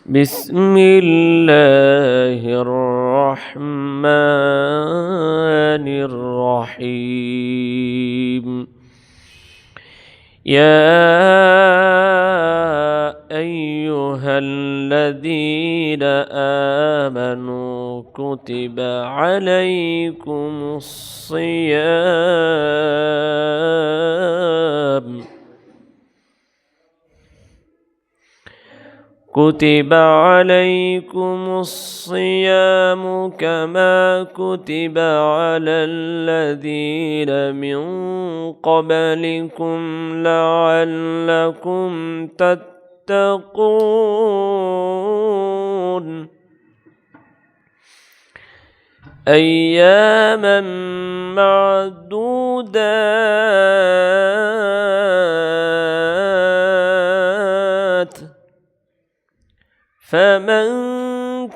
بسم الله الرحمن الرحيم. يا أيها الذين آمنوا كتب عليكم الصيام كما كتب على الذين من قبلكم لعلكم تتقون أياما معدودات فمن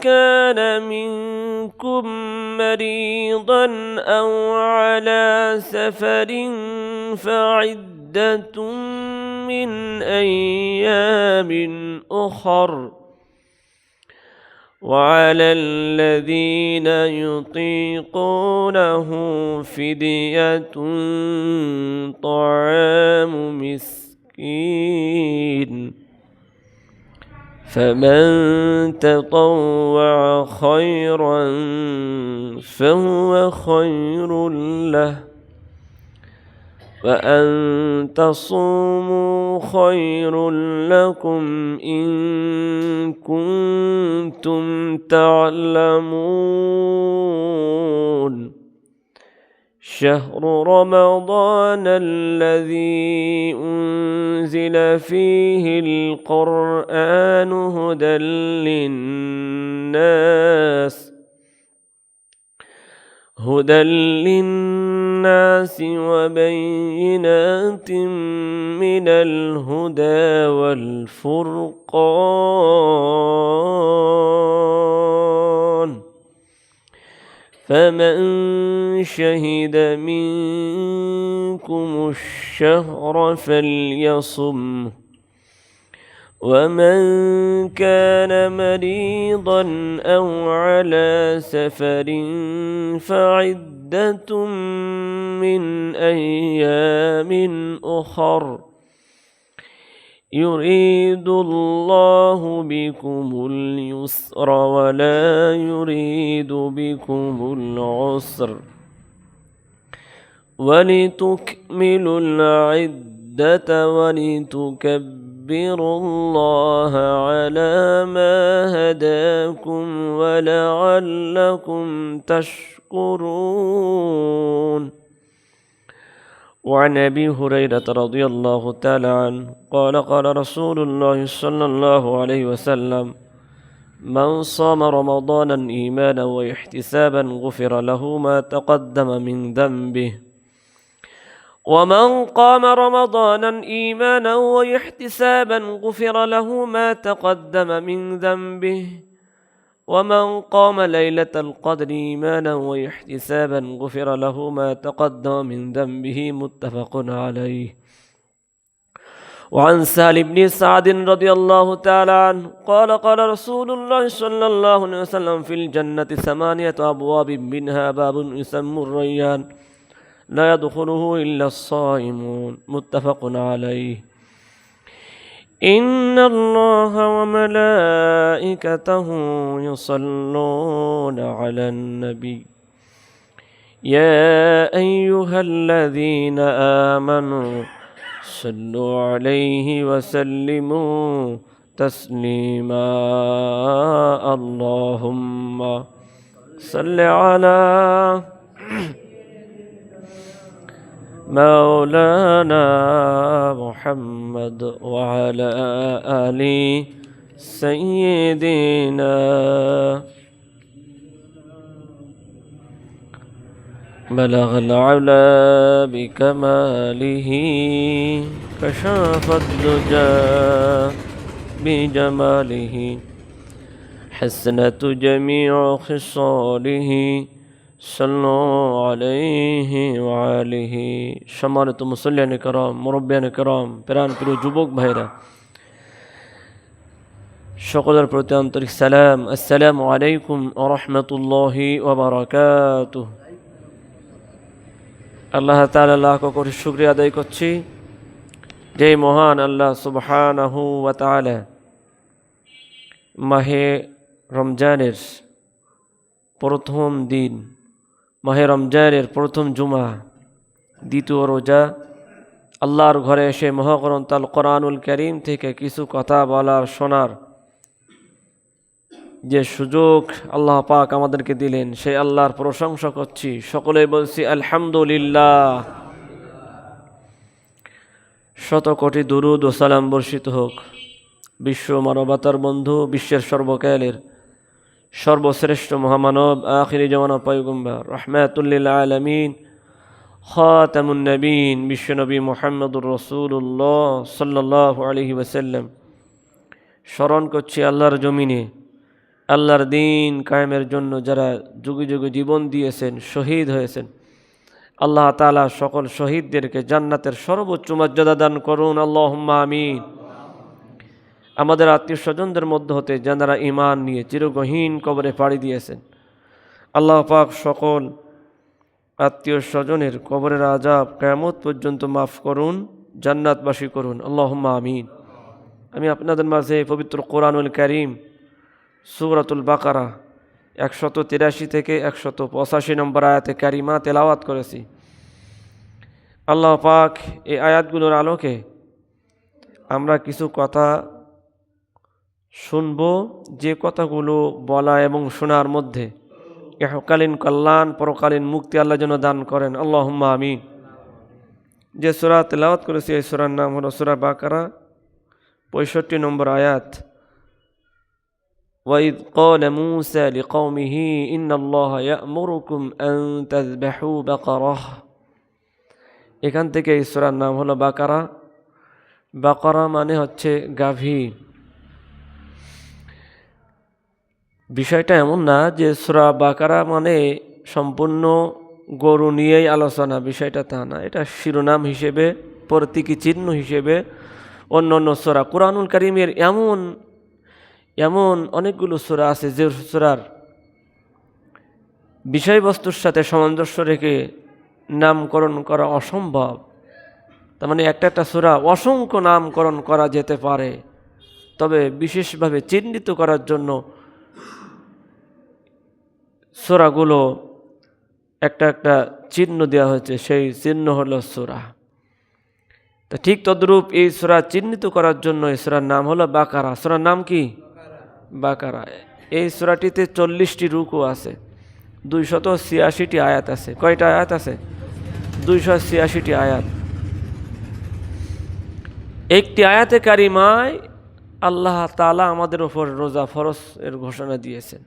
كان منكم مريضا أو على سفر فعدة من أيام أخر وعلى الذين يطيقونه فدية طعام مسكين فمن تطوع خيرا فهو خير له وأن تصوموا خير لكم إن كنتم تعلمون شهر رمضان الذي أنزل فيه القرآن هدى للناس وبينات من الهدى والفرقان فمن شهد منكم الشهر فليصمه ومن كان مريضا أو على سفر فعدة من أيام أخر يريد الله بكم اليسر ولا يريد بكم العسر ولتكملوا العدة ولتكبروا الله على ما هداكم ولعلكم تشكرون. وعن أبي هريرة رضي الله تعالى عنه قال رسول الله صلى الله عليه وسلم من صام رمضانا إيمانا واحتسابا غفر له ما تقدم من ذنبه ومن قام رمضانا إيمانا واحتسابا غفر له ما تقدم من ذنبه ومن قام ليلة القدر إيمانا واحتسابا غفر له ما تقدم من ذنبه متفق عليه. وعن سهل بن سعد رضي الله تعالى عنه قال رسول الله صلى الله عليه وسلم في الجنة 8 أبواب منها باب يسمى الريان لا يدخله إلا الصائمون متفق عليه. إن الله وملائكته يصلون على النبي يا أيها الذين آمنوا صلوا عليه وسلموا تسليما اللهم صل على مولانا محمد وعلى آل سيدنا بلغ العلا بكماله كشف الدجى بجماله حسنت جميع خصاله صلوا عليه وعليه। সম্মানিত মুসল্লিয়ানে کرام মুরব্বিয়ানে کرام প্রাণ প্রিয় যুবক ভাইরা সকলের প্রতি আন্তরিক সালাম। আসসালামু আলাইকুম ওয়া রাহমাতুল্লাহি ওয়া বারাকাতুহু। আল্লাহ তাআলার লাখ কোটি শুকরিয়া আদায় করছি যে মহান আল্লাহ সুবহানাহু ওয়া তাআলা মাহে রমজানের প্রথম দিন, মাহে রমজানের প্রথম জুমা, দ্বিতীয় রোজা, আল্লাহর ঘরে এসে মহাগ্রন্থ আল কোরআনুল কারীম থেকে কিছু কথা বলার, শোনার যে সুযোগ আল্লাহ পাক আমাদেরকে দিলেন, সেই আল্লাহর প্রশংসা করছি। সকলেই বলছি আলহামদুলিল্লাহ। শত কোটি দুরুদ ও সালাম বর্ষিত হোক বিশ্ব মানবতার বন্ধু, বিশ্বের সর্বকালের সর্বশ্রেষ্ঠ মহামানব, আখিরি জামানা পয়গম্বর, রাহমাতুল লিল আলামিন, খাতামুন নবীন, বিশ্বনবী মুহাম্মদুর রাসূলুল্লাহ সাল্লাল্লাহু আলাইহি ওয়াসাল্লাম। স্মরণ করছি আল্লাহর জমিনে আল্লাহর দিন কায়েমের জন্য যারা যুগে যুগে জীবন দিয়েছেন, শহীদ হয়েছেন। আল্লাহ তাআলা সকল শহীদদেরকে জান্নাতের সর্বোচ্চ মর্যাদা দান করুন, আল্লাহুম্মা আমিন। আমাদের আত্মীয় স্বজনদের মধ্য হতে যারা ঈমান নিয়ে চিরগহীন কবরে পাড়ি দিয়েছেন, আল্লাহ পাক সকল আত্মীয় স্বজনের কবরের আযাব কিয়ামত পর্যন্ত মাফ করুন, জান্নাতবাসী করুন, আল্লাহুম্মা আমিন। আমি আপনাদের মাঝে পবিত্র কোরআনুল কারীম সূরাতুল বাকারা 183 থেকে 185 নম্বর আয়াতে কারিমা তেলাওয়াত করেছি। আল্লাহ পাক এই আয়াতগুলোর আলোকে আমরা কিছু কথা শুনব, যে কথাগুলো বলা এবং শোনার মধ্যে ইহকালীন কল্যাণ, পরকালীন মুক্তি আল্লাহ যেন দান করেন, আল্লাহুম্মা আমিন। যে সূরা তেলাওয়াত করেছি এই সূরার নাম হলো সূরা বাকারা, 65 নম্বর আয়াত। وَإِذْ قَالَ مُوسَى لِقَوْمِهِ إِنَّ اللَّهَ يَأْمُرُكُمْ أَن تَذْبَحُوا بَقَرَةً। এখান থেকে এই সূরার নাম হলো বাকারা। বাকারা মানে হচ্ছে গাভী। বিষয়টা এমন না যে সূরা বাকারা মানে সম্পূর্ণ গরু নিয়েই আলোচনা, বিষয়টা তা না। এটা শিরোনাম হিসেবে, প্রতীকী চিহ্ন হিসেবে অন্য অন্য সূরা, কোরআনুল কারীমের এমন অনেকগুলো সূরা আছে যে সূরার বিষয়বস্তুর সাথে সামঞ্জস্য রেখে নামকরণ করা অসম্ভব। তার মানে একটা একটা সূরা অসংখ্য নামকরণ করা যেতে পারে, তবে বিশেষভাবে চিহ্নিত করার জন্য সূরাগুলো একটা একটা চিহ্ন দেওয়া হয়েছে, সেই চিহ্ন হলো সূরা। তো ঠিক তদ্রূপ এই সূরা চিহ্নিত করার জন্য এই সূরার নাম হলো বাকারা। সূরার নাম কি? বাকারা। এই সূরাটিতে 40টি রুকু আছে, 286টি আয়াত আছে। কয়টা আয়াত আছে? 286টি আয়াত। একটি আয়াতে কারিমায় আল্লাহ তাআলা আমাদের উপর রোজা ফরজ এর ঘোষণা দিয়েছেন।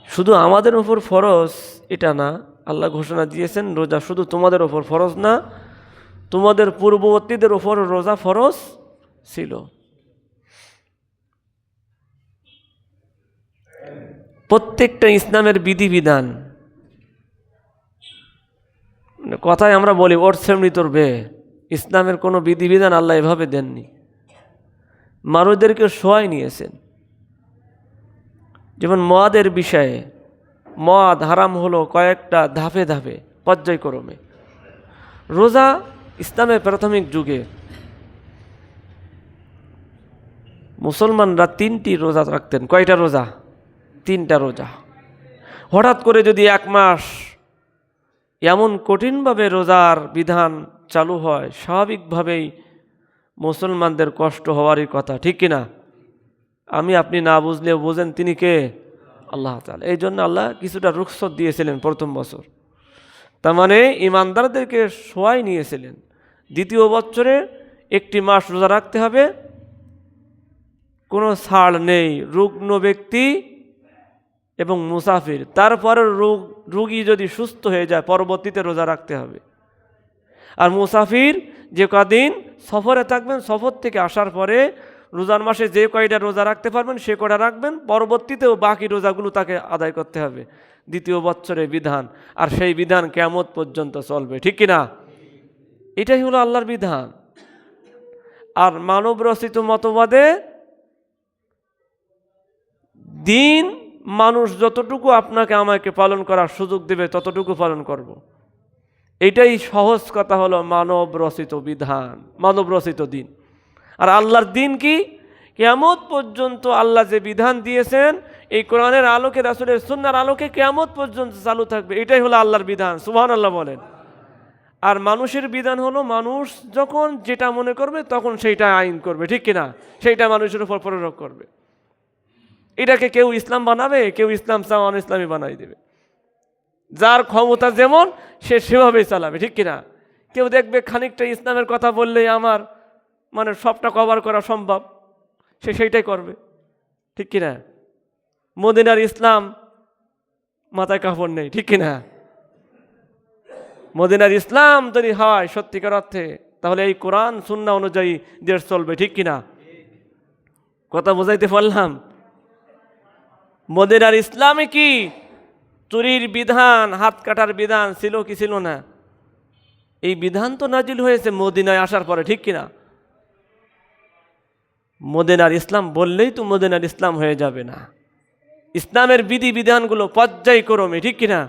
শুধু আমাদের উপর ফরজ এটা না, আল্লাহ ঘোষণা দিয়েছেন রোজা শুধু তোমাদের উপর ফরজ না, তোমাদের পূর্ববর্তীদের উপর রোজা ফরজ ছিল। প্রত্যেকটা ইসলামের বিধিবিধান, কথায় আমরা বলি ওর সেমনি তোর বে, ইসলামের কোনো বিধিবিধান আল্লাহ এভাবে দেননি, মানুষদেরকে সহায় নিয়েছেন। যেমন মদের বিষয়ে, মদ হারাম হলো কয়েকটা ধাপে ধাপে, পর্যায়ক্রমে। রোজা ইসলামের প্রাথমিক যুগে মুসলমানরা 3টি রোজা রাখতেন। কয়টা রোজা? 3টা রোজা। হঠাৎ করে যদি 1 মাস এমন কঠিনভাবে রোজার বিধান চালু হয়, স্বাভাবিকভাবেই মুসলমানদের কষ্ট হওয়ারই কথা, ঠিক কিনা? আমি আপনি না বুঝলেও বোঝেন তিনি কে? আল্লাহ তাআলা। এই জন্য আল্লাহ কিছুটা রুখসত দিয়েছিলেন প্রথম বছর, তার মানে ইমানদারদেরকে সহায় নিয়েছিলেন। দ্বিতীয় বছরে 1টি মাস রোজা রাখতে হবে, কোনো ছাড় নেই। রুগ্ন ব্যক্তি এবং মুসাফির, তারপরে রোগী যদি সুস্থ হয়ে যায় পরবর্তীতে রোজা রাখতে হবে। আর মুসাফির যে কদিন সফরে থাকবেন, সফর থেকে আসার পরে রোজার মাসে যে কয়টা রোজা রাখতে পারবেন সে কয়টা রাখবেন, পরবর্তীতেও বাকি রোজাগুলো তাকে আদায় করতে হবে। দ্বিতীয় বৎসরের বিধান, আর সেই বিধান কিয়ামত পর্যন্ত চলবে, ঠিক কিনা? এটাই হলো আল্লাহর বিধান। আর মানব রচিত মতবাদে দিন মানুষ যতটুকু আপনাকে আমাকে পালন করার সুযোগ দেবে ততটুকু পালন করব। এটাই সহজ কথা, হলো মানব রচিত বিধান, মানব রচিত দিন। আর আল্লাহর দিন কি? কিয়ামত পর্যন্ত আল্লাহ যে বিধান দিয়েছেন এই কোরআনের আলোকে, রাসূলের সুন্নাহর আলোকে কিয়ামত পর্যন্ত চালু থাকবে। এটাই হলো আল্লাহর বিধান। সুবহানাল্লাহ বলেন। আর মানুষের বিধান হলো মানুষ যখন যেটা মনে করবে তখন সেইটা আইন করবে, ঠিক কিনা? সেইটা মানুষের উপর প্রয়োগ করবে। এটাকে কেউ ইসলাম বানাবে, কেউ ইসলাম চাও ইসলামী বানাই দেবে। যার ক্ষমতা যেমন সে সেভাবেই চালাবে, ঠিক কিনা? কেউ দেখবে খানিকটা ইসলামের কথা বললেই আমার মানে সবটা কভার করা সম্ভব, সে সেইটাই করবে, ঠিক কিনা? মদিনার ইসলাম মাথায় কাপড় নেই, ঠিক কিনা? মদিনার ইসলাম যদি হয় সত্যিকার অর্থে, তাহলে এই কোরআন সুন্নাহ অনুযায়ী দেশ চলবে, ঠিক কিনা? কথা বোঝাইতে পারলাম? মদিনার ইসলামে কি চুরির বিধান, হাত কাটার বিধান ছিল কি ছিল না? এই বিধান তো নাজিল হয়েছে মদিনায় আসার পরে, ঠিক কিনা? মদিনার ইসলাম বললেই তো মদিনার ইসলাম হয়ে যাবে না। ইসলামের বিধি বিধানগুলো পর্যায়ক্রমে, ঠিক কিনা,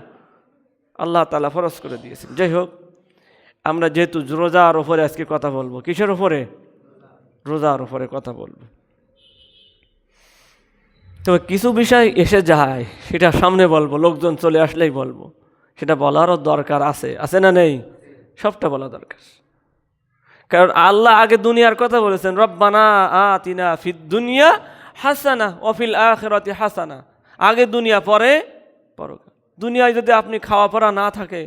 আল্লাহ তাআলা ফরজ করে দিয়েছেন। যাই হোক, আমরা যেহেতু রোজার ওপরে আজকে কথা বলবো, কিসের ওপরে? রোজার ওপরে কথা বলবো। তো কিছু বিষয় এসে যায়, সেটা সামনে বলবো, লোকজন চলে আসলেই বলবো। সেটা বলারও দরকার আছে, আছে না নেই? সবটা বলা দরকার। কারণ আল্লাহ আগে দুনিয়ার কথা বলেছেন, রব্বানা আতিনা ফিদ দুনিয়া হাসানা ওয়া ফিল আখিরাতি হাসানা। আগে দুনিয়া, পরে পরকাল। দুনিয়ায় যদি আপনি খাওয়া পরা না থাকে,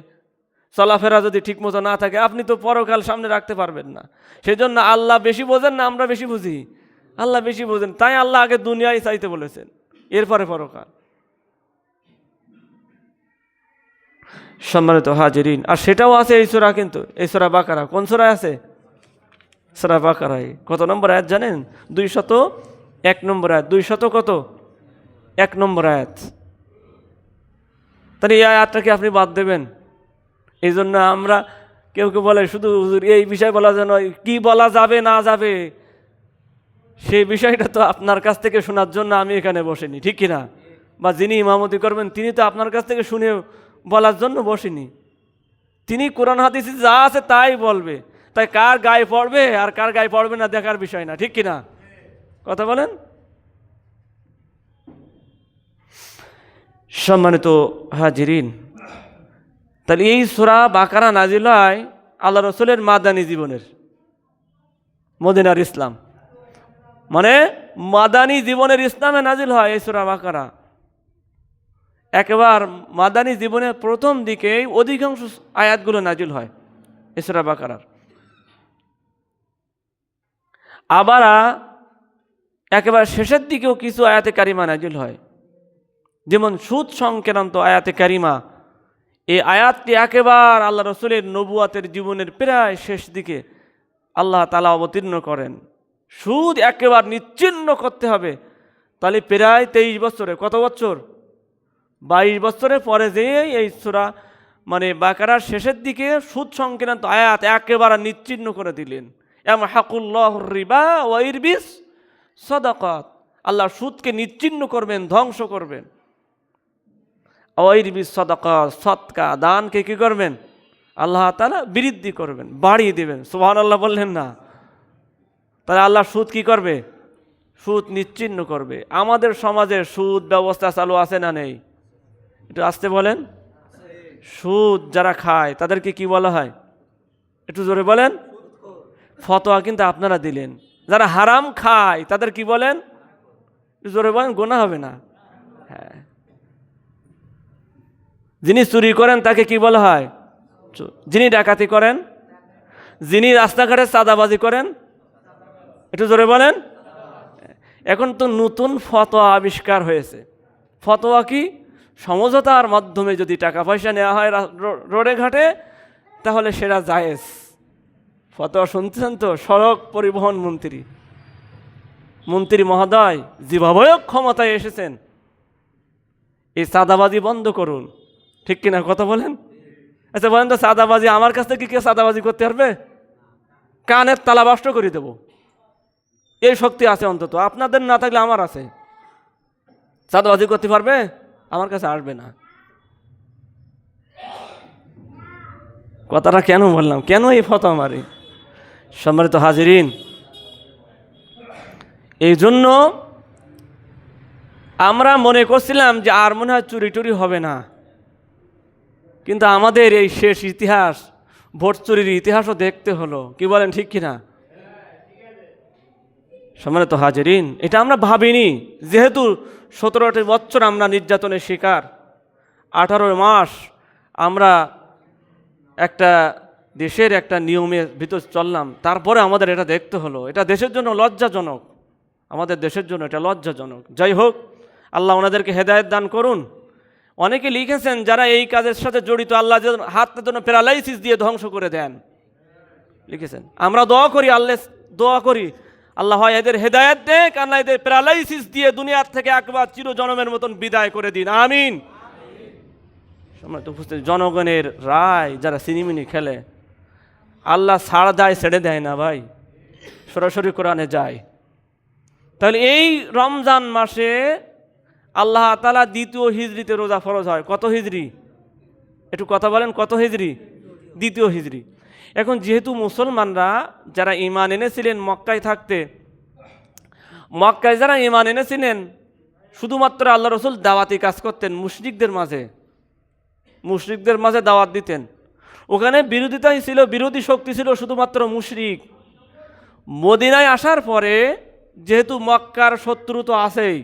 চলাফেরা যদি ঠিকমতো না থাকে, আপনি তো পরকাল সামনে রাখতে পারবেন না। সেজন্য আল্লাহ বেশি বোঝেন না আমরা বেশি বুঝি? আল্লাহ বেশি বোঝেন, তাই আল্লাহ আগে দুনিয়ায় চাইতে বলেছেন, এরপরে পরকাল। সম্মানিত হাজিরিন, আর সেটাও আছে এই সূরা, কিন্তু এই সূরা বাকারা। কোন সূরায় আছে? সূরা বাকারায়। কত নম্বর আয়াত জানেন? 201 নম্বর আয়াত। 200 কত? 1 নম্বর আয়াত। তাহলে এই আয়াতটাকে আপনি বাদ দেবেন? এই জন্য আমরা কেউ কেউ বলে শুধু এই বিষয় বলা যেন, কি বলা যাবে না যাবে সেই বিষয়টা তো আপনার কাছ থেকে শোনার জন্য আমি এখানে বসিনি, ঠিক কিনা? বা যিনি ইমামতি করবেন তিনি তো আপনার কাছ থেকে শুনে বলার জন্য বসিনি। তিনি কোরআন হাদিসে যা আছে তাই বলবে। তাই কার গায়ে পড়বে আর কার গায়ে পড়বে না দেখার বিষয় না, ঠিক কিনা? কথা বলেন। সম্মানিত হাজিরিন, তাহলে এই সূরা বাকারা নাজিল হয় আল্লাহ রাসূলের মাদানী জীবনের, মদিনার ইসলাম মানে মাদানী জীবনের ইসলামে নাজিল হয় এই সূরা বাকারা। একেবারে মাদানী জীবনের প্রথম দিকেই অধিকাংশ আয়াতগুলো নাজিল হয় এই সূরা বাকারার। আবার একেবারে শেষের দিকেও কিছু আয়াতে কারিমা নাজিল হয়, যেমন সুদ সংক্রান্ত আয়াতে কারিমা। এই আয়াতটি একেবারে আল্লাহ রাসূলের নবুয়াতের জীবনের প্রায় শেষ দিকে আল্লাহ তাআলা অবতীর্ণ করেন। সুদ একেবারে নিচ্ছিন্ন করতে হবে। তাহলে প্রায় 23 বছরে, কত বছর? 22 বছরের পরে যে এই সূরা মানে বাকারার শেষের দিকে সুদ সংক্রান্ত আয়াত একেবারে নিচ্ছিন্ন করে দিলেন। ইয়ামহাকুল্লাহুর রিবা ওয়া ইরবিস সাদাকাত। আল্লাহ সুদকে নিচ্ছিন্ন করবেন, ধ্বংস করবেন। ওয়া ইরবিস সাদাকাত, সদকা দানকে কি করবেন? আল্লাহ তাআলা বৃদ্ধি করবেন, বাড়িয়ে দেবেন। সুবহানাল্লাহ বললেন না? তাহলে আল্লাহ সুদ কি করবে? সুদ নিচ্ছিন্ন করবে। আমাদের সমাজে সুদ ব্যবস্থা চালু আছে না নেই? একটু আসতে বলেন। সুদ যারা খায় তাদেরকে কি বলা হয়? একটু জোরে বলেন। ফতোয়া কিন্তু আপনারা দিলেন। যারা হারাম খায় তাদের কি বলেন? একটু জোরে বলেন, গুনাহ হবে না? হ্যাঁ। যিনি চুরি করেন তাকে কি বলা হয়? যিনি ডাকাতি করেন, যিনি রাস্তাঘাটে চাঁদাবাজি করেন, একটু জোরে বলেন। এখন তো নতুন ফতোয়া আবিষ্কার হয়েছে। ফতোয়া কি? সমঝোতার মাধ্যমে যদি টাকা পয়সা নেওয়া হয় রোডে ঘাটে তাহলে সেটা জায়েজ। ফতোয়া শুনছেন তো? সড়ক পরিবহন মন্ত্রী মহোদয় যেভাবে ক্ষমতায় এসেছেন, এই চাঁদাবাজি বন্ধ করুন, ঠিক কিনা? কথা বলেন। আচ্ছা বলেন তো, চাঁদাবাজি আমার কাছ থেকে কেউ চাঁদাবাজি করতে পারবে? কানের তালা বাষ্ট করে দেব, এই শক্তি আছে অন্তত। আপনাদের না থাকলে আমার আছে। চাঁদাবাজি করতে পারবে? আমার কাছে আসবে না। কথাটা কেন বললাম, কেন এই ফতোয়া মারি? সম্মানিত হাজিরিন, এই জন্য আমরা মনে করছিলাম যে আর মনে হয় চুরি টুরি হবে না, কিন্তু আমাদের এই শেষ ইতিহাস, ভোট চুরির ইতিহাসও দেখতে হলো। কি বলেন, ঠিক কিনা? সম্মানিত হাজিরিন, এটা আমরা ভাবিনি। যেহেতু 17টি বছর আমরা নির্যাতনের শিকার, 18 মাস আমরা একটা দেশের একটা নিয়মের ভিতর চললাম, তারপরে আমাদের এটা দেখতে হলো। এটা দেশের জন্য লজ্জাজনক, আমাদের দেশের জন্য এটা লজ্জাজনক। যাই হোক, আল্লাহ ওনাদেরকে হেদায়েত দান করুন। অনেকে লিখেছেন যারা এই কাজের সাথে জড়িত, আল্লাহ যেন হাতের জন্য প্যারালাইসিস দিয়ে ধ্বংস করে দেন, লিখেছেন। আমরা দোয়া করি, আল্লাহ দোয়া করি আল্লাহ হয় এদের হেদায়েত দেখ, আল্লাহ এদের প্যারালাইসিস দিয়ে দুনিয়ার থেকে একবার চিরজনমের মতন বিদায় করে দিন, আমিন। উপস্থিত জনগণের রায় যারা সিনেমিনি খেলে, আল্লাহ ছাড় দেয়, ছেড়ে দেয় না ভাই, সরাসরি কোরআনে যায়। তাহলে এই রমজান মাসে আল্লাহ তাআলা 2য় হিজরিতে রোজা ফরজ হয়। কত হিজরি? একটু কথা বলেন, কত হিজরি? 2য় হিজরি। এখন যেহেতু মুসলমানরা যারা ঈমান এনেছিলেন মক্কায় থাকতে, মক্কায় যারা ঈমান এনেছিলেন শুধুমাত্র আল্লাহ রসুল দাওয়াতি কাজ করতেন, মুশরিকদের মাঝে দাওয়াত দিতেন। ওখানে বিরোধিতাই ছিল, বিরোধী শক্তি ছিল শুধুমাত্র মুশরিক। মদিনায় আসার পরে যেহেতু মক্কার শত্রু তো আছেই,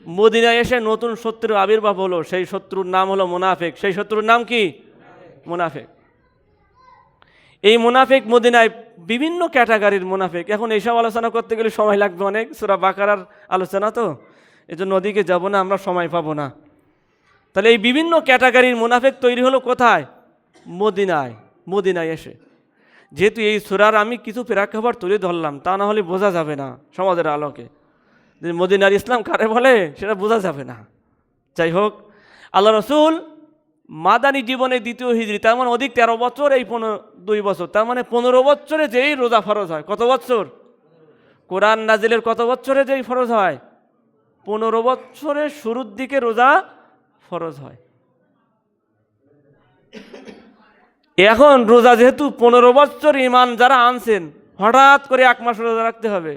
মদিনায় এসে নতুন শত্রুর আবির্ভাব হলো। সেই শত্রুর নাম হলো মুনাফিক। সেই শত্রুর নাম কি? মুনাফিক। এই মুনাফিক মদিনায় বিভিন্ন ক্যাটাগরির মুনাফিক। এখন এইসব আলোচনা করতে গেলে সময় লাগবে অনেক, সূরা বাকারার আলোচনা তো, এজন্য ওদিকে যাব না, আমরা সময় পাবো না। তাহলে এই বিভিন্ন ক্যাটাগরির মুনাফিক তৈরি হলো কোথায়? মদিনায় এসে। যেহেতু এই সূরার আমি কিছু প্রেক্ষাপট তুলে ধরলাম, তা না হলে বোঝা যাবে না সমাজের আলোকে যে মদিনার ইসলাম কারে বলে, সেটা বোঝা যাবে না। যাই হোক, আল্লাহ রসুল মাদানী জীবনে 2য় হিজরি, তার মানে অধিক 13 বছর, এই 2 বছর, তার মানে 15 বছরে যেই রোজা ফরজ হয়। কত বছর? কোরআন নাজিলের কত বছরে যেই ফরজ হয়? 15 বছরের শুরুর দিকে রোজা ফরজ হয়। এখন রোজা যেহেতু 15 বছর ঈমান যারা আনছেন, হঠাৎ করে 1 মাস রোজা রাখতে হবে,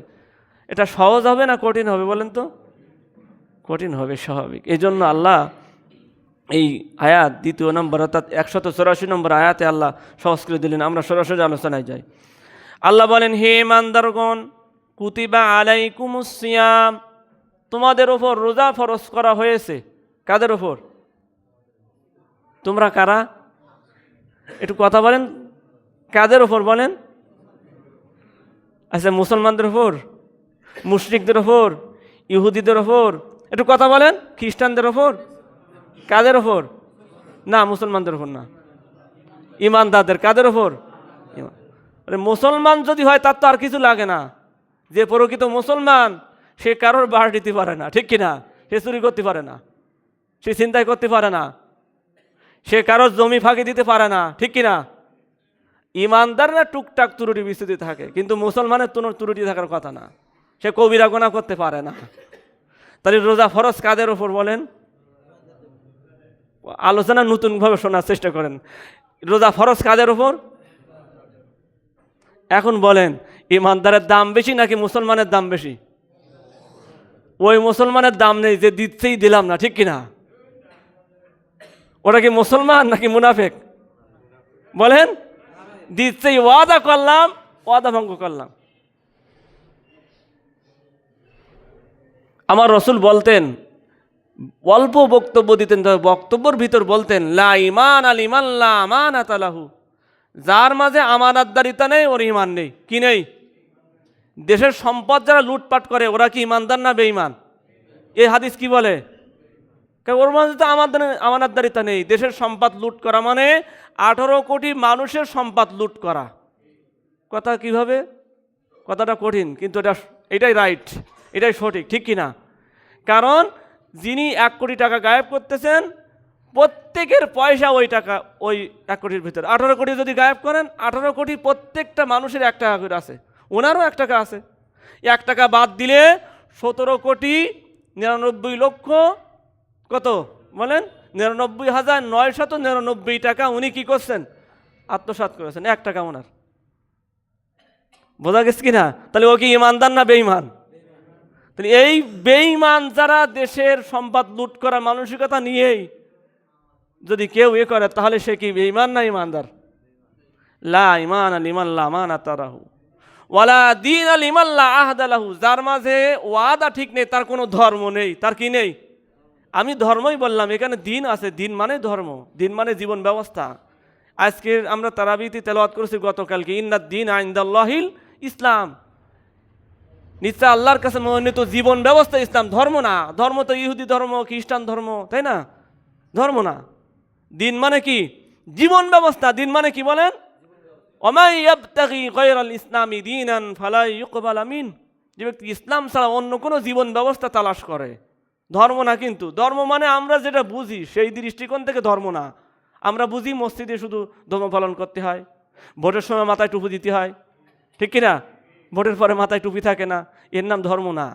এটা সহজ হবে না কঠিন হবে বলেন তো? কঠিন হবে, স্বাভাবিক। এই জন্য আল্লাহ এই আয়াত 2 নম্বর অর্থাৎ 184 নম্বর আয়াতে আল্লাহ সহজ করে দিলেন। আমরা সরাসরি আলোচনায় যাই। আল্লাহ বলেন, হে ইমানদারগণ, কুতিবা আলাইকুমুস সিয়াম, তোমাদের ওপর রোজা ফরজ করা হয়েছে। কাদের ওপর? তোমরা কারা? একটু কথা বলেন, কাদের ওপর বলেন? আচ্ছা, মুসলমানদের ওপর, মুশরিকদের ওপর, ইহুদিদের ওপর? একটু কথা বলেন, খ্রিস্টানদের ওপর? কাদের ওপর? না, মুসলমানদের ওপর না, ইমানদারদের। কাদের ওপর? মুসলমান যদি হয় তার তো আর কিছু লাগে না। যে প্রকৃত মুসলমান সে কারোর বাড়ি দিতে পারে না, ঠিক কিনা? সে চুরি করতে পারে না, সে ছিনতাই করতে পারে না, সে কারোর জমি ফাঁকি দিতে পারে না, ঠিক কিনা? ইমানদাররা টুকটাক ত্রুটি বিচ্যুতি থাকে, কিন্তু মুসলমানের কোনো ত্রুটি থাকার কথা না, সে কবিরা গুনাহ করতে পারে না। তাহলে রোজা ফরজ কাদের ওপর বলেন? আলোচনা নতুনভাবে শোনার চেষ্টা করেন। রোজা ফরজ কাদের ওপর? এখন বলেন, ইমানদারের দাম বেশি নাকি মুসলমানের দাম বেশি? ওই মুসলমানের দাম নেই যে দিচ্ছেই দিলাম না, ঠিক কিনা? ওটা কি মুসলমান নাকি মুনাফিক? বলেন, দিচ্ছেই, ওয়াদা করলাম, ওয়াদা ভঙ্গ করলাম। আমার রসুল বলতেন, অল্প বক্তব্য দিতেন, বক্তব্যের ভিতর বলতেন, লা ঈমান আল ঈমান লা আমানাত লাহু, যার মাঝে আমানতদারিতা নেই ওর ঈমান নেই। কি নেই? দেশের সম্পদ যারা লুটপাট করে ওরা কি ঈমানদার না বেঈমান? এই হাদিস কি বলে? ওর মাঝে তো আমানতদারিতা নেই। দেশের সম্পদ লুট করা মানে 18 কোটি মানুষের সম্পদ লুট করা। কথা কিভাবে? কথাটা কঠিন, কিন্তু এটাই রাইট, এটাই সঠিক, ঠিক কিনা? কারণ যিনি 1 কোটি টাকা গায়েব করতেছেন, প্রত্যেকের পয়সা ওই টাকা, ওই 1 কোটির ভিতরে। 18 কোটি যদি গায়েব করেন, 18 কোটি প্রত্যেকটা মানুষের 1 টাকা করে আছে, ওনারও 1 টাকা আছে। 1 টাকা বাদ দিলে 17 কোটি 99 লক্ষ কত বলেন? 99,999 টাকা উনি কি করছেন? আত্মসাৎ করেছেন। 1 টাকা ওনার। বোঝা গেছে কিনা? তাহলে ও কি ইমানদার না বেঈমান? তাহলে এই বেঈমান যারা দেশের সম্পদ লুট করার মানসিকতা নিয়েই যদি কেউ করে, তাহলে সে কি বেঈমান না ইমানদার? লা ঈমানা লিমান লা আমানাতা লাহু ওয়ালা দীনা লিমান লা আহদা লাহু। যার মাঝে ওয়াদা ঠিক নেই, তার কোনো ধর্ম নেই। তার কি নেই? আমি ধর্মই বললাম, এখানে দিন আছে। দিন মানে ধর্ম, দিন মানে জীবন ব্যবস্থা। আজকে আমরা তারাবিতে তেলাওয়াত করেছি গতকালকে, ইন্নাদ দীন ইনদাল্লাহিল ইসলাম। নিশ্চয় আল্লাহর কাছে মনোনীত জীবন ব্যবস্থা ইসলাম, ধর্ম না। ধর্ম তো ইহুদি ধর্ম, খ্রিস্টান ধর্ম, তাই না? ধর্ম না। দিন মানে কি? জীবন ব্যবস্থা। দিন মানে কি বলেন? ওমা ইয়াবতাগি গায়রাল ইসলামি দীনান ফালা ইউকবাল মিন। যে ব্যক্তি ইসলাম ছাড়া অন্য কোনো জীবন ব্যবস্থা তালাশ করে, ধর্ম না। কিন্তু ধর্ম মানে আমরা যেটা বুঝি সেই দৃষ্টিকোণ থেকে ধর্ম না। আমরা বুঝি মসজিদে শুধু ধর্ম পালন করতে হয়, ভোটের সময় মাথায় টুপি দিতে হয়, ঠিক কিনা? ভোটের পরে মাথায় টুপি থাকে না, এর নাম ধর্ম না।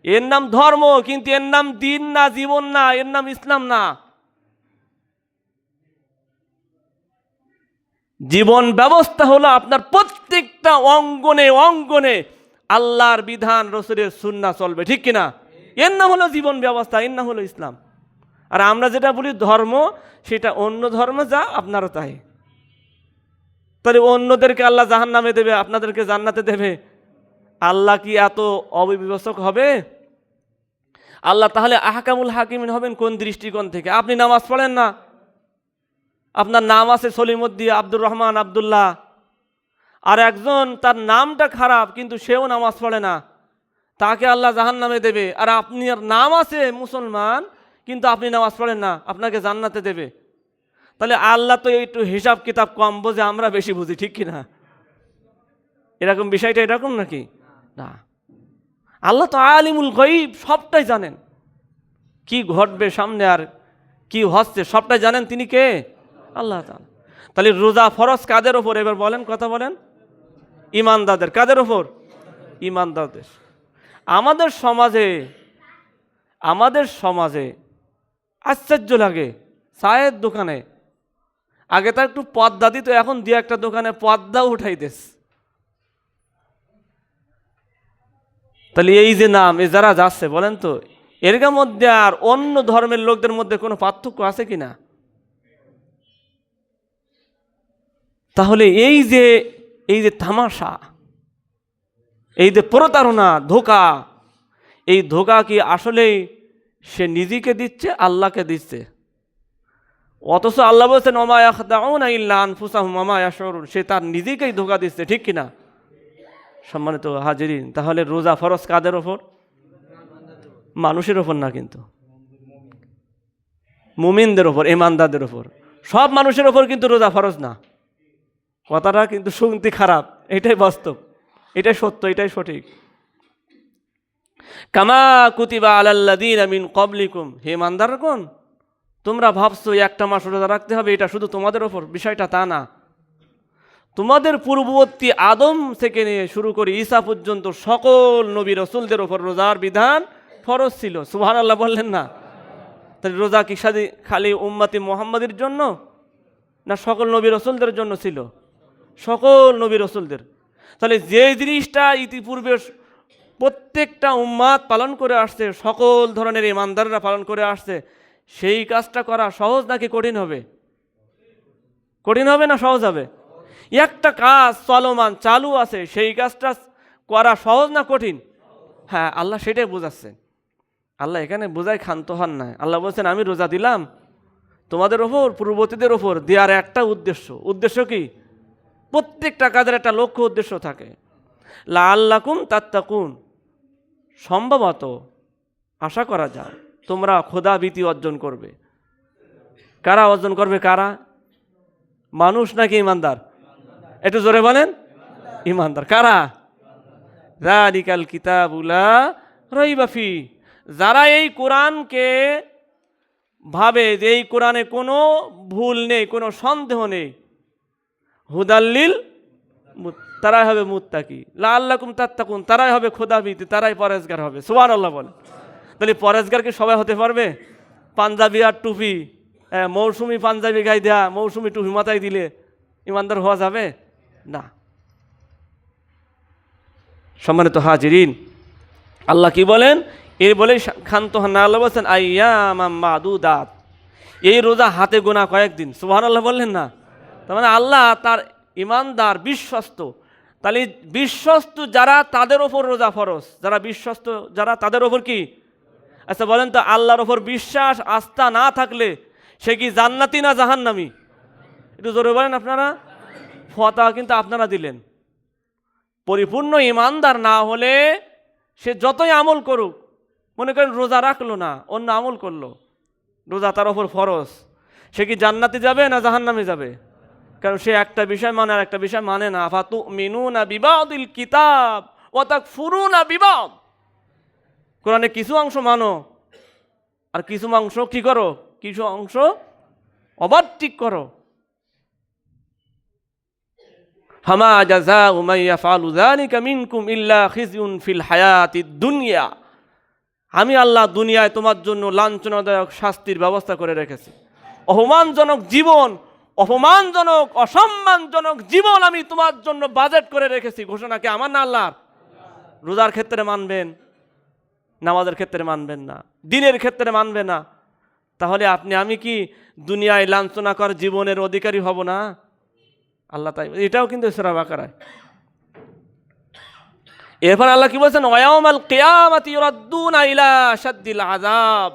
এর নাম ধর্ম, কিন্তু এর নাম দিন না, জীবন না, এর নাম ইসলাম না। জীবন ব্যবস্থা হলো আপনার প্রত্যেকটা অঙ্গনে অঙ্গনে আল্লাহর বিধান, রসুলের সুন্নাহ চলবে, ঠিক কিনা? এর নাম হলো জীবন ব্যবস্থা, এর নাম হলো ইসলাম। আর আমরা যেটা বলি ধর্ম, সেটা অন্য ধর্ম যা আপনারও তাই। তাহলে অন্যদেরকে আল্লাহ জাহান্নামে দেবে, আপনাদেরকে জান্নাতে দেবে। আল্লাহ কি এত অবিবেচক হবে? আল্লাহ তাহলে আহকামুল হাকিমিন হবেন কোন দৃষ্টিকোণ থেকে? আপনি নামাজ পড়েন না, আপনার নাম আছে সলিমুদ্দিন, আব্দুর রহমান, আব্দুল্লাহ, আর একজন তার নামটা খারাপ কিন্তু সেও নামাজ পড়ে না, তাকে আল্লাহ জাহান্নামে দেবে। আর আপনার নাম আছে মুসলমান কিন্তু আপনি নামাজ পড়েন না, আপনাকে জান্নাতে দেবে। তাহলে আল্লাহ তো একটু হিসাব কিতাব কম বোঝে, আমরা বেশি বুঝি, ঠিক কিনা? এরকম বিষয়টা এরকম নাকি? না। আল্লাহ তো আলিমুল গায়ব, সবটাই জানেন। কি ঘটবে সামনে আর কি হচ্ছে সবটাই জানেন। তিনি কে? আল্লাহ তাআলা। তাহলে রোজা ফরজ কাদের ওপর? এবার বলেন, কথা বলেন। ইমানদারদের। কাদের ওপর? ইমানদারদের। আমাদের সমাজে আশ্চর্য লাগে, চায়ের দোকানে আগে তার একটু পর্দা দিত, এখন দিয়ে একটা দোকানে পর্দা উঠাই দিস। তাহলে এই যে নাম, এ যারা যাচ্ছে বলেন তো, এর মধ্যে আর অন্য ধর্মের লোকদের মধ্যে কোনো পার্থক্য আছে কিনা? তাহলে এই যে তামাশা, এই যে প্রতারণা, ধোঁকা, এই ধোঁকা কি আসলেই সে নিজেকে দিচ্ছে, আল্লাহকে দিচ্ছে? অথচ আল্লাহ বলছেন ওমা ইয়াখদাউনা ইল্লা আনফুসাহুম ওমা ইয়াশউরুন, সে তার নিজেকেই ধোঁকা দিচ্ছে, ঠিক কিনা? সম্মানিত হাজিরিন, তাহলে রোজা ফরজ কাদের ওপর? মানুষের ওপর না, কিন্তু মুমিনদের ওপর, ইমানদারদের ওপর। সব মানুষের ওপর কিন্তু রোজা ফরজ না। কথাটা কিন্তু শুনতে খারাপ, এটাই বাস্তব, এটাই সত্য, এটাই সঠিক। কামা কুতিবা আলাল্লাযীনা মিন ক্বাবলিকুম, হে ইমানদারগণ, তোমরা ভাবছো একটা মাস রোজা রাখতে হবে, এটা শুধু তোমাদের ওপর, বিষয়টা তা না। তোমাদের পূর্ববর্তী আদম থেকে নিয়ে শুরু করে ঈসা পর্যন্ত সকল নবী রাসূলদের ওপর রোজার বিধান ফরজ ছিল। সুবহানাল্লাহ বললেন না? তাহলে রোজা কি খালি উম্মতি মুহাম্মাদের জন্য না সকল নবী রাসূলদের জন্য ছিল? সকল নবী রাসূলদের। তাহলে যে জিনিসটা ইতিপূর্বে প্রত্যেকটা উম্মাত পালন করে আসছে, সকল ধরনের ইমানদাররা পালন করে আসছে, সেই কাজটা করা সহজ নাকি কঠিন হবে? কঠিন হবে না সহজ হবে? একটা কাজ চলমান চালু আছে, সেই কাজটা করা সহজ না কঠিন? হ্যাঁ, আল্লাহ সেটাই বোঝাচ্ছেন। আল্লাহ এখানে বোঝায় ক্ষান্ত হন না। আল্লাহ বলছেন আমি রোজা দিলাম তোমাদের ওপর, পূর্ববর্তীদের ওপর, দেওয়ার একটা উদ্দেশ্য কি? প্রত্যেকটা কাজের একটা লক্ষ্য উদ্দেশ্য থাকে। লাআল্লাকুম তাত্তাকুন, সম্ভবত আশা করা যায় তোমরা খোদা ভীতি অর্জন করবে। কারা অর্জন করবে? কারা? মানুষ নাকি ইমানদার? একটু জোরে বলেন। ইমানদার। কারা? যালিকাল কিতাবু লা রাইবা ফি, যারা এই কোরআনকে ভাবে যে এই কোরআনে কোনো ভুল নেই, কোনো সন্দেহ নেই, হুদাল্লিল, তারাই হবে মুত্তাকি, লাআল্লাকুম তাত্তাকুন, তারাই হবে খোদাভীতি, তারাই পরেজগার হবে। সুবহানাল্লাহ বলেন। তাহলে পরেশগার কি সবাই হতে পারবে? পাঞ্জাবি আর টুপি, মৌসুমি পাঞ্জাবি গায়ে দেয়া, মৌসুমি টুপি মাথায় দিলে ইমানদার হওয়া যাবে না। সম্মানিত হাজিরিন, আল্লাহ কি বলেন? এই বলে ক্ষান্ত না আল্লাহ বলছেন আইয়ামাম মাদুদাত, এই রোজা হাতে গোনা কয়েকদিন। সুবহানাল্লাহ বললেন না? তার মানে আল্লাহ তার ইমানদার বিশ্বস্ত, তাহলে বিশ্বস্ত যারা তাদের ওপর রোজা ফরজ, যারা বিশ্বস্ত যারা তাদের ওপর কি? আচ্ছা বলেন তো, আল্লাহর ওপর বিশ্বাস আস্থা না থাকলে সে কি জান্নাতি না জাহান্নামী? একটু জোরে বলেন আপনারা। ফতোয়া কিন্তু আপনারা দিলেন। পরিপূর্ণ ইমানদার না হলে সে যতই আমল করুক, মনে করেন রোজা রাখলো না, অন্য আমল করলো, রোজা তার ওপর ফরজ, সে কি জান্নাতে যাবে না জাহান্নামে যাবে? কারণ সে একটা বিষয় মানে আর একটা বিষয় মানে না। ফাতুমিনুনা বিবাদিল কিতাব ওয়া তাকফুরুনা বিবাদ, কোরআনে কিছু অংশ মানো আর কিছু অংশ কি করো? কিছু অংশ অবাধ্যিক করো। হামা জাযাউ মান ইয়াফআলু যালিকা মিনকুম ইল্লা খিজয়ুন ফিল হায়াতিদ দুনিয়া, আমি আল্লাহ দুনিয়ায় তোমার জন্য লাঞ্ছনাদায়ক শাস্তির ব্যবস্থা করে রেখেছি। অপমানজনক জীবন, অপমানজনক অসম্মানজনক জীবন আমি তোমার জন্য বাজেট করে রেখেছি। ঘোষণা কি আমার না আল্লাহর? রোজার ক্ষেত্রে মানবেন, নামাজের ক্ষেত্রে মানবেন না, দিনের ক্ষেত্রে মানবে না, তাহলে আপনি আমি কি দুনিয়ায় লাঞ্ছনাকর জীবনের অধিকারী হব না? আল্লাহ তাই, এটাও কিন্তু সূরা বাকারায়। এরপর আল্লাহ কি বলছেন? ওয়ায়াউমাল কিয়ামাতি ইউরাদ্দুনা ইলা শাদ্দিল আযাব,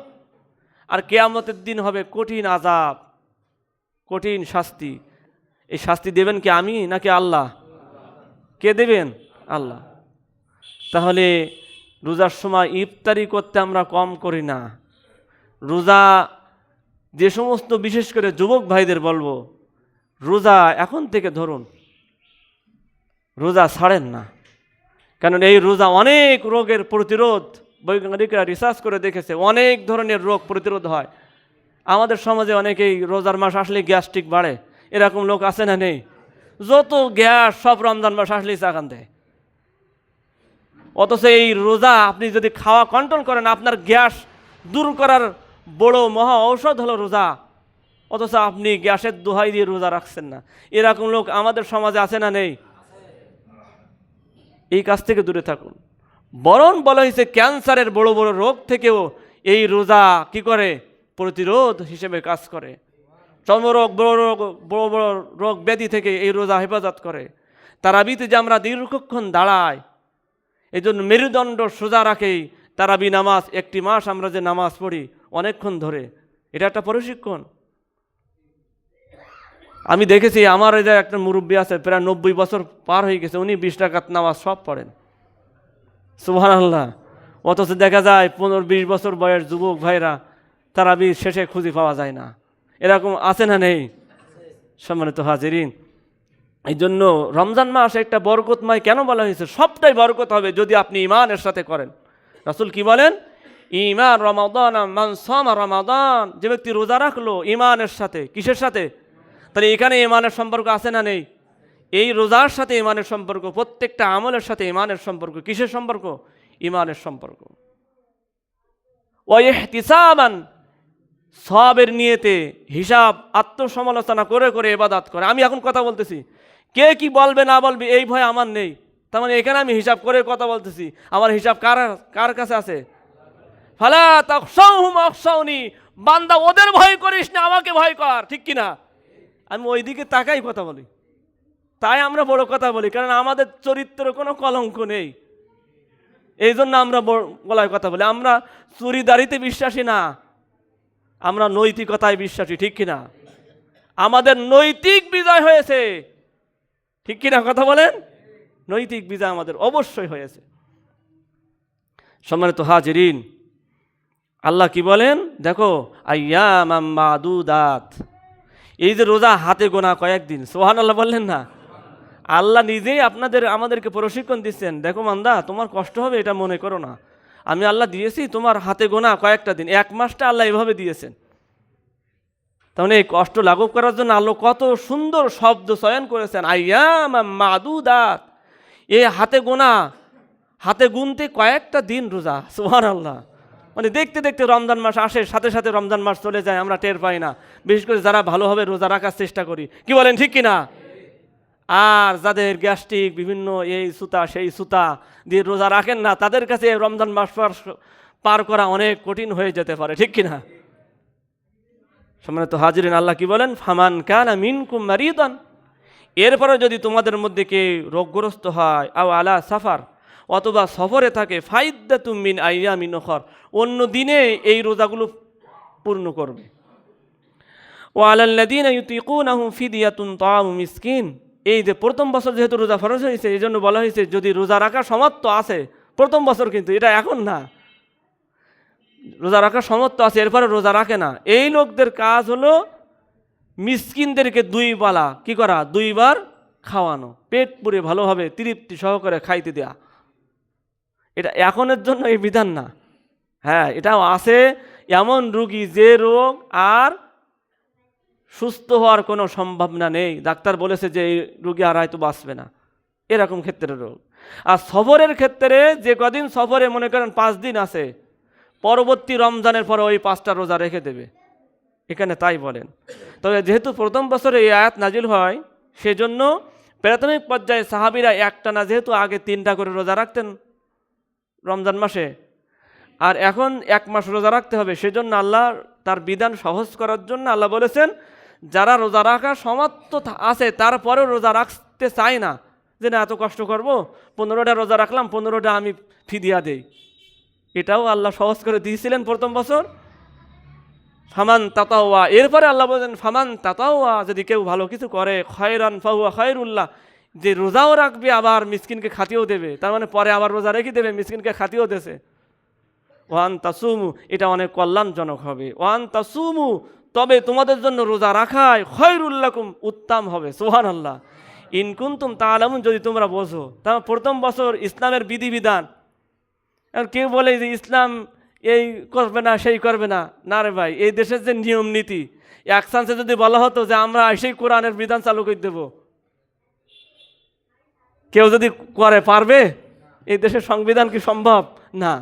আর কিয়ামতের দিন হবে কঠিন আযাব, কঠিন শাস্তি। এই শাস্তি দেবেন কি আমি নাকি আল্লাহ? কে দেবেন? আল্লাহ। তাহলে রোজার সময় ইফতারি করতে আমরা কম করি না। রোজা যে সমস্ত, বিশেষ করে যুবক ভাইদের বলবো, রোজা এখন থেকে ধরুন, রোজা ছাড়েন না। কারণ এই রোজা অনেক রোগের প্রতিরোধ, বৈজ্ঞানিকরা রিসার্চ করে দেখেছে অনেক ধরনের রোগ প্রতিরোধ হয়। আমাদের সমাজে অনেকেই রোজার মাস আসলে গ্যাস্ট্রিক বাড়ে, এরকম লোক আছে না নেই? যত গ্যাস সব রমজান মাস আসলেই চাকান দেয়। অথচ এই রোজা আপনি যদি খাওয়া কন্ট্রোল করেন, আপনার গ্যাস দূর করার বড় মহা ঔষধ হলো রোজা, অথচ আপনি গ্যাসের দোহাই দিয়ে রোজা রাখছেন না। এরকম লোক আমাদের সমাজে আছে না নেই? এই কাজ থেকে দূরে থাকুন। বরং বলা হয়েছে ক্যান্সারের বড় বড় রোগ থেকেও এই রোজা কি করে? প্রতিরোধ হিসেবে কাজ করে। চর্মরোগ, বড় বড় রোগ ব্যাধি থেকে এই রোজা হেফাজত করে। তারাবিতে যে আমরা দীর্ঘক্ষণ দাঁড়াই, এই জন্য মেরুদণ্ড সোজা রাখেই তারাবি নামাজ, একটি মাস আমরা যে নামাজ পড়ি অনেকক্ষণ ধরে, এটা একটা প্রশিক্ষণ। আমি দেখেছি আমার এই যে একটা মুরব্বী আছে, প্রায় 90 বছর পার হয়ে গেছে, উনি 20 রাকাত নামাজ সব পড়েন। সুবহানাল্লাহ। অথচ দেখা যায় 15-20 বছর বয়স যুবক ভাইরা তারাবি শেষে খুঁজে পাওয়া যায় না। এরকম আছে না নেই? সম্মানিত হাজিরিন, এই জন্য রমজান মাস একটা বরকতময় কেন বলা হয়েছে? সবটাই বরকত হবে যদি আপনি ঈমানের সাথে করেন। রাসূল কি বলেন? ঈমান রমাদান মান সামা রমাদান, যে ব্যক্তি রোজা রাখলো ঈমানের সাথে। কিসের সাথে? তাহলে এখানে ঈমানের সম্পর্ক আছে না নেই? এই রোজার সাথে ঈমানের সম্পর্ক, প্রত্যেকটা আমলের সাথে ঈমানের সম্পর্ক। কিসের সম্পর্ক? ঈমানের সম্পর্ক। ওয়া ইহতিসাবান, সওয়াবের নিয়তে, হিসাব আত্মসমালোচনা করে করে ইবাদত করে। আমি এখন কথা বলতেছি, কে কি বলবে না বলবে এই ভয় আমার নেই। তার মানে এখানে আমি হিসাব করে কথা বলতেছি, আমার হিসাব কার কাছে আছে? ফালা তাখশাউহুম আখশাউনি, বান্দা ওদের ভয় করিস না, আমাকে ভয় কর। ঠিক কিনা? আমি ওই দিকে তাকাই কথা বলি, তাই আমরা বড় কথা বলি, কারণ আমাদের চরিত্রের কোনো কলঙ্ক নেই, এই জন্য আমরা গলায় কথা বলি। আমরা চুরিদারিতে বিশ্বাসী না, আমরা নৈতিকতায় বিশ্বাসী। ঠিক কিনা? আমাদের নৈতিক বিজয় হয়েছে। ঠিক কিনা কথা বলেন? নৈতিক বিজয় আমাদের অবশ্যই হয়েছে। সম্মানিত হাজিরিন, আল্লাহ কি বলেন দেখো, আইয়ামাম মাদুদাত, এই যে রোজা হাতে গোনা কয়েকদিন। সুবহানাল্লাহ বললেন না? আল্লাহ নিজেই আমাদেরকে প্রশিক্ষণ দিচ্ছেন। দেখো মান্দা, তোমার কষ্ট হবে এটা মনে করো না, আমি আল্লাহ দিয়েছি তোমার হাতে গোনা কয়েকটা দিন, 1 মাসটা আল্লাহ এভাবে দিয়েছেন। তাহলে এই কষ্ট লাঘব করার জন্য আল্লাহ কত সুন্দর শব্দ চয়ন করেছেন, আইয়ামাম মাদুদাত। এই হাতে গোনা, হাতে গুনতে কয়েকটা দিন রোজা। সুবহানাল্লাহ। মানে দেখতে দেখতে রমজান মাস আসে, সাথে সাথে রমজান মাস চলে যায়, আমরা টের পাই না। বিশেষ করে যারা ভালোভাবে রোজা রাখার চেষ্টা করি, কি বলেন ঠিক কিনা? আর যাদের গ্যাস্ট্রিক বিভিন্ন এই সুতা সেই সুতা দিয়ে রোজা রাখেন না, তাদের কাছে রমজান মাস পার করা অনেক কঠিন হয়ে যেতে পারে, ঠিক কিনা? সম্মানিত হাজিরিন, আল্লাহ কি বলেন? ফামান কানা মিনকুম মারিদান, এরপরে যদি তোমাদের মধ্যে কে রোগগ্রস্ত হয়, আও আলা সাফার, অথবা সফরে থাকে, ফাইদ্দাতুম মিন আইয়ামিন উখর, অন্য দিনে এই রোজাগুলো পূর্ণ করবে। ওয়া আলাল্লাযীনা ইউতিকুনাহু ফিদিয়াতুন তাআমু মিসকিন, এই যে প্রথম বছর যেহেতু রোজা ফরজ হয়েছে, এই জন্য বলা হয়েছে যদি রোজা রাখার সামর্থ্য আছে, প্রথম বছর কিন্তু এটা এখন না, রোজা রাখার সামর্থ্য আছে এরপরে রোজা রাখে না, এই লোকদের কাজ হলো মিসকিনদেরকে 2 বেলা কি করা, 2 বার খাওয়ানো, পেট পুরে ভালোভাবে তৃপ্তি সহকারে খাইতে দেয়া। এটা এখনের জন্য এই বিধান না, হ্যাঁ এটাও আছে এমন রুগী যে রোগ আর সুস্থ হওয়ার কোনো সম্ভাবনা নেই, ডাক্তার বলেছে যে এই রুগী আর হয়তো বাঁচবে না, এরকম ক্ষেত্রে রোগ। আর সফরের ক্ষেত্রে যে কদিন সফরে মনে করেন 5 দিন আছে, পরবর্তী রমজানের পরে ওই 5টা রোজা রেখে দেবে, এখানে তাই বলেন। তবে যেহেতু প্রথম বছরে এই আয়াত নাজিল হয়, সেজন্য প্রাথমিক পর্যায়ে সাহাবীরা একটানা যেহেতু আগে 3টা করে রোজা রাখতেন রমজান মাসে, আর এখন 1 মাস রোজা রাখতে হবে, সেজন্য আল্লাহ তার বিধান সহজ করার জন্য আল্লাহ বলেছেন যারা রোজা রাখার সামর্থ্য আছে তারপরেও রোজা রাখতে চায় না, যে না এত কষ্ট করব, 15টা রোজা রাখলাম, 15টা আমি ফিদিয়া দেই, এটাও আল্লাহ সহজ করে দিয়েছিলেন প্রথম বছর। ফামান তাতাওয়া, এরপরে আল্লাহ বলেন ফামান তাতাওয়া, যদি কেউ ভালো কিছু করে, খয়রান ফাহুয়া খয়রুল্লাহ, যে রোজাও রাখবে আবার মিসকিনকে খাতিও দেবে, তার মানে পরে আবার রোজা রেখে দেবে, মিসকিনকে খাতিও দেছে। ওয়ান তাসুমু, এটা অনেক কল্যাণজনক হবে। ওয়ান তাসুমু, তবে তোমাদের জন্য রোজা রাখায় খয়রুল লাকুম, উত্তম হবে। সুবহানাল্লাহ। ইন কুনতুম তাআলামুন, যদি তোমরা বোঝো। তার প্রথম বছর ইসলামের বিধিবিধান, আর কেউ বলে যে ইসলাম এই করবে না সেই করবে না, না রে ভাই, এই দেশের যে নিয়ম নীতি, এক চান্সে যদি বলা হতো যে আমরা এসেই কোরআনের বিধান চালু করে দেব, কেউ যদি করে পারবে? এই দেশের সংবিধান কি সম্ভব? না।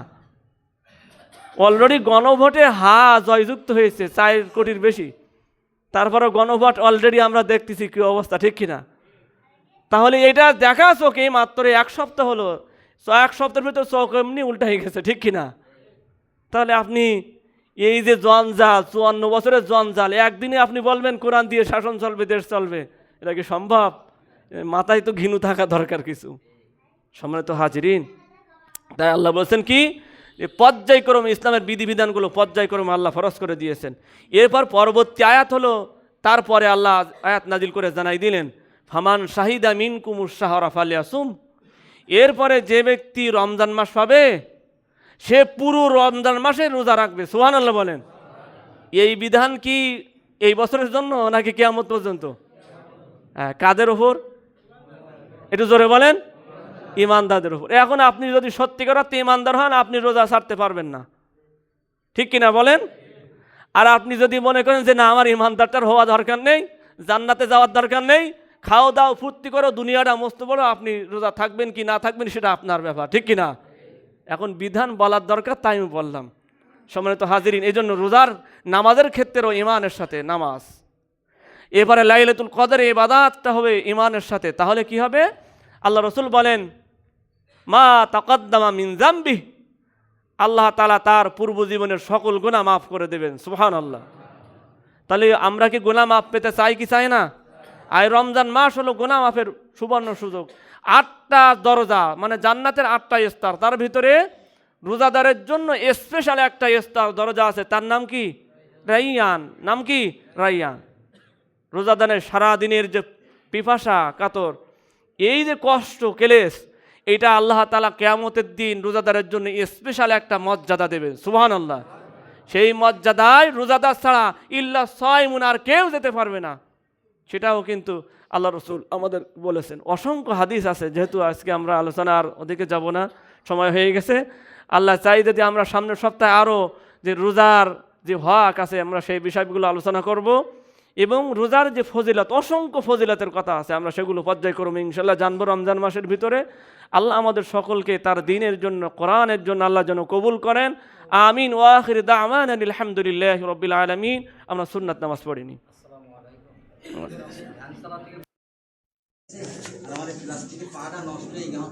অলরেডি গণভোটে জয়যুক্ত হয়েছে 4 কোটির বেশি, তারপরে গণভোট অলরেডি আমরা দেখতেছি কি অবস্থা, ঠিক কিনা? তাহলে এটা দেখা চোখে মাত্র 1 সপ্তাহ হলো, 1 সপ্তাহের ভিতরে চোখ এমনি উল্টা হয়ে গেছে, ঠিক কিনা? তাহলে আপনি এই যে জঞ্জাল, 54 বছরের জঞ্জাল, একদিনে আপনি বলবেন কোরআন দিয়ে শাসন চলবে, দেশ চলবে, এটা কি সম্ভব? মাথায় তো ঘিনু থাকা দরকার কিছু। সম্মানিত হাজিরিন, তাই আল্লাহ বলছেন কি, পর্যায়ক্রমে ইসলামের বিধিবিধানগুলো পর্যায়ক্রমে আল্লাহ ফরজ করে দিয়েছেন। এরপর পরবর্তী আয়াত হলো, তারপরে আল্লাহ আয়াত নাজিল করে জানাই দিলেন ফামান শাহিদা মিনকুমুশ শাহরা ফালিয়াসুম, এরপরে যে ব্যক্তি রমজান মাস পাবে সে পুরো রমজান মাসে রোজা রাখবে। সুবহানাল্লাহ বলেন। এই বিধান কি এই বছরের জন্য নাকি কিয়ামত পর্যন্ত? হ্যাঁ, কাদের ওপর? একটু জোরে বলেন। ইমানদারদের উপর। এখন আপনি যদি সত্যিকার অর্থে ইমানদার হন, আপনি রোজা ছাড়তে পারবেন না, ঠিক কিনা বলেন? আর আপনি যদি মনে করেন যে না আমার ইমানদারটার হওয়া দরকার নেই, জান্নাতে যাওয়ার দরকার নেই, খাও দাও ফুর্তি করো, দুনিয়াটা মস্ত বড়, আপনি রোজা থাকবেন কি না থাকবেন সেটা আপনার ব্যাপার, ঠিক কিনা? এখন বিধান বলার দরকার, তাই আমি বললাম। সম্মানিত হাজিরিন, এই জন্য রোজার নামাজের ক্ষেত্রেও ইমানের সাথে নামাজ। এবারে লাইলাতুল কদর ইবাদতটা হবে ইমানের সাথে, তাহলে কি হবে? আল্লাহ রসুল বলেন মা তাকাদ্দামা মিন যামবি, আল্লাহ তাআলা তার পূর্ব জীবনের সকল গুনাহ মাফ করে দেবেন। সুবহানাল্লাহ। তাহলে আমরা কি গুনাহ মাফ পেতে চাই কি চাই না? আর রমজান মাস হলো গুনাহ মাফের সুবর্ণ সুযোগ। 8টা দরজা, মানে জান্নাতের 8টা স্তর, তার ভিতরে রোজাদারের জন্য স্পেশাল একটা স্তর দরজা আছে, তার নাম কি? রাইয়ান। নাম কি? রাইয়ান। রোজাদারের সারাদিনের যে পিপাসা কাতর, এই যে কষ্ট ক্লেশ, এটা আল্লাহ তাআলা কিয়ামতের দিন রোজাদারের জন্য স্পেশাল একটা মর্যাদা দেবেন। সুবহানাল্লাহ। সেই মর্যাদায় রোজাদার ছাড়া ইল্লা সাইমুন, আর কেউ যেতে পারবে না, সেটাও কিন্তু আল্লাহ রসুল আমাদের বলেছেন। অসংখ্য হাদিস আছে, যেহেতু আজকে আমরা আলোচনার ওদিকে যাব না, সময় হয়ে গেছে। আল্লাহ চাই যদি আমরা সামনের সপ্তাহে আরও যে রোজার যে হক আছে, আমরা সেই বিষয়গুলো আলোচনা করব, এবং রোজার যে ফজিলত, অসংখ্য ফজিলতের কথা আছে, আমরা সেগুলো পর্যায়ক্রমে ইনশাল্লাহ জানবো রমজান মাসের ভিতরে। আল্লাহ আমাদের সকলকে তার দ্বীনের জন্য, কোরআনের জন্য আল্লাহ যেন কবুল করেন। আমিন। ওয়া আখির দাওয়ানা আলহামদুলিল্লাহি রাব্বিল আলামিন। আমরা সুন্নাত নামাজ পড়িনি। আমাদের প্লাস্টিকের পাটা নষ্ট হয়ে গেল,